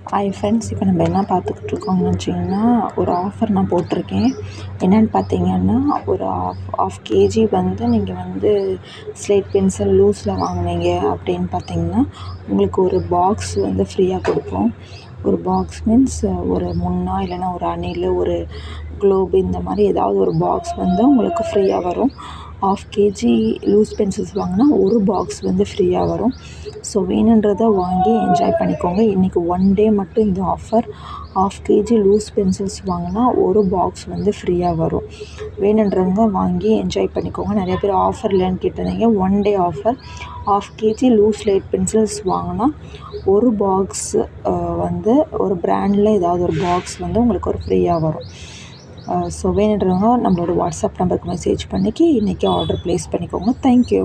Hi friends, இப்போ நம்ம என்ன பார்த்துக்கிட்ருக்கோம்னு வச்சிங்கன்னா, ஒரு ஆஃபர் நான் போட்டிருக்கேன். என்னென்னு பார்த்தீங்கன்னா, ஒரு ஆஃப் கேஜி வந்து நீங்கள் வந்து ஸ்லேட் பென்சில் லூஸில் வாங்குனீங்க அப்படின்னு பார்த்தீங்கன்னா, உங்களுக்கு ஒரு பாக்ஸ் வந்து ஃப்ரீயாக கொடுப்போம். ஒரு பாக்ஸ் மீன்ஸ் ஒரு முன்னா இல்லைன்னா ஒரு அணில், ஒரு குளோப், இந்த மாதிரி ஏதாவது ஒரு பாக்ஸ் வந்து உங்களுக்கு ஃப்ரீயாக வரும். ஆஃப் கேஜி லூஸ் பென்சில்ஸ் வாங்கினா ஒரு பாக்ஸ் வந்து ஃப்ரீயாக வரும். ஸோ வேணுன்றதை வாங்கி என்ஜாய் பண்ணிக்கோங்க. இன்றைக்கி ஒன் டே மட்டும் இந்த offer. Half KG loose pencils வாங்கினா ஒரு பாக்ஸ் வந்து ஃப்ரீயாக வரும். வேணுன்றவங்க வாங்கி என்ஜாய் பண்ணிக்கோங்க. நிறைய பேர் ஆஃபர் இல்லைன்னு கேட்டிருந்தீங்க. One day offer. Half KG loose slate pencils வாங்கினா ஒரு பாக்ஸ் வந்து ஒரு பிராண்டில் ஏதாவது ஒரு பாக்ஸ் வந்து உங்களுக்கு ஒரு ஃப்ரீயாக வரும். ஸோ வேணுன்றவங்க நம்மளோட வாட்ஸ்அப் நம்பருக்கு மெசேஜ் பண்ணிக்கி இன்றைக்கி ஆர்டர் ப்ளேஸ் பண்ணிக்கோங்க. தேங்க்யூ.